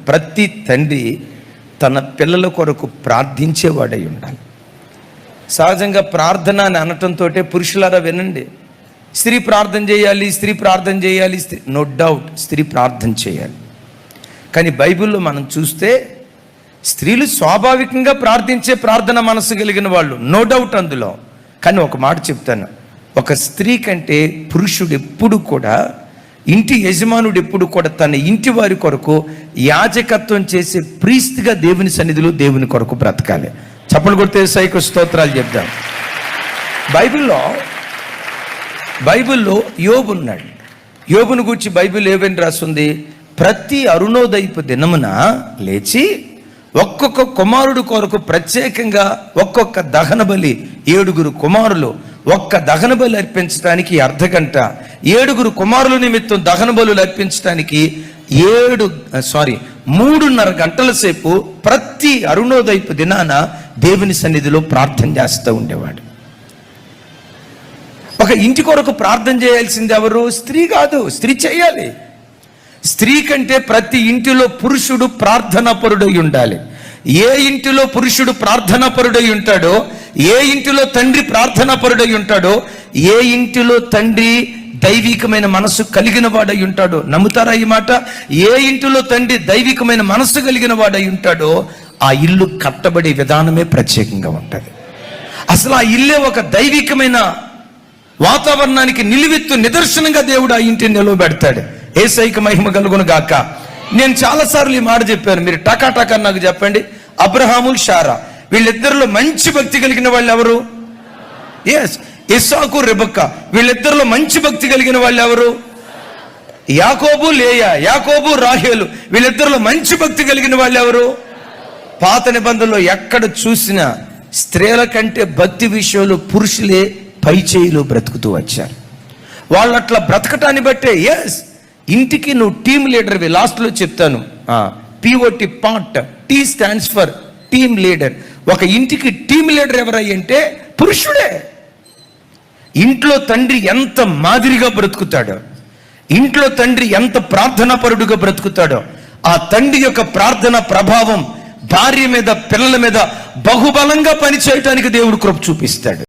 ప్రతి తండ్రి తన పిల్లల కొరకు ప్రార్థించేవాడై ఉండాలి. సహజంగా ప్రార్థన అని అనటంతో పురుషులారా వినండి, స్త్రీ ప్రార్థన చేయాలి, స్త్రీ ప్రార్థన చేయాలి, స్త్రీ నో డౌట్ స్త్రీ ప్రార్థన చేయాలి. కానీ బైబిల్లో మనం చూస్తే స్త్రీలు స్వాభావికంగా ప్రార్థించే ప్రార్థన మనసు కలిగిన వాళ్ళు, నో డౌట్ అందులో. కానీ ఒక మాట చెప్తాను, ఒక స్త్రీ కంటే పురుషుడు ఎప్పుడు కూడా, ఇంటి యజమానుడు ఎప్పుడు కూడా తన ఇంటి వారి కొరకు యాజకత్వం చేసే ప్రీస్తిగా దేవుని సన్నిధిలో దేవుని కొరకు బ్రతకాలి. చప్పలు కొడితే సైకు స్తోత్రాలు చెప్తాం. బైబిల్లో యోబు ఉన్నాడు. యోబును గూర్చి బైబిల్ ఏమని రాస్తుంది? ప్రతి అరుణోదయపు దినమున లేచి ఒక్కొక్క కుమారుడు కొరకు ప్రత్యేకంగా ఒక్కొక్క దహన బలి, 7 కుమారులు ఒక్క దహన బలి అర్పించడానికి అర్ధగంట, 7 కుమారుల నిమిత్తం దహన బలులు అర్పించడానికి 3.5 గంటల సేపు ప్రతి అరుణోదయపు దినాన దేవుని సన్నిధిలో ప్రార్థన చేస్తూ ఉండేవాడు. ఒక ఇంటి కొరకు ప్రార్థన చేయాల్సింది ఎవరు? స్త్రీ కాదు, స్త్రీ చేయాలి. స్త్రీ కంటే ప్రతి ఇంటిలో పురుషుడు ప్రార్థనాపరుడై ఉండాలి. ఏ ఇంటిలో పురుషుడు ప్రార్థనాపరుడై ఉంటాడో, ఏ ఇంటిలో తండ్రి ప్రార్థనాపరుడై ఉంటాడో, ఏ ఇంటిలో తండ్రి దైవికమైన మనసు కలిగిన వాడై ఉంటాడో, నమ్ముతారా ఈ మాట? ఏ ఇంటిలో తండ్రి దైవికమైన మనసు కలిగిన వాడై ఉంటాడో ఆ ఇల్లు కట్టబడే విధానమే ప్రత్యేకంగా ఉంటుంది. అసలు ఆ ఇల్లే ఒక దైవికమైన వాతావరణానికి నిలువెత్తు నిదర్శనంగా దేవుడు ఆ ఇంటిని నిలవబెడతాడు. యేసయ్యకు మహిమ కలుగును గాక. నేను చాలాసార్లు ఈ మాట చెప్పాను, మీరు టకా నాకు చెప్పండి. అబ్రహాము, శారా వీళ్ళిద్దరిలో మంచి భక్తి కలిగిన వాళ్ళు ఎవరు? ఎస్, ఇస్సాకు, రెబెక్కా వీళ్ళిద్దరిలో మంచి భక్తి కలిగిన వాళ్ళు ఎవరు? యాకోబు, లేయా, యాకోబు, రాహేలు వీళ్ళిద్దరిలో మంచి భక్తి కలిగిన వాళ్ళు ఎవరు? పాత నిబంధనలో ఎక్కడ చూసినా స్త్రీల కంటే భక్తి విషయంలో పురుషులే పై చేయిలో బ్రతుకుతూ వచ్చారు. వాళ్ళు అట్లా బ్రతకటాన్ని బట్టే, ఎస్, ఇంటికి నువ్వు టీమ్ లీడర్వి. లాస్ట్లో చెప్తాను, POT part, T stands for team leader. ఒక ఇంటికి టీమ్ లీడర్ ఎవరంటే పురుషుడే. ఇంట్లో తండ్రి ఎంత మాదిరిగా బ్రతుకుతాడో, ఇంట్లో తండ్రి ఎంత ప్రార్థనాపరుడుగా బ్రతుకుతాడో, ఆ తండ్రి యొక్క ప్రార్థన ప్రభావం భార్య మీద, పిల్లల మీద బహుబలంగా పనిచేయటానికి దేవుడు కృప చూపిస్తాడు.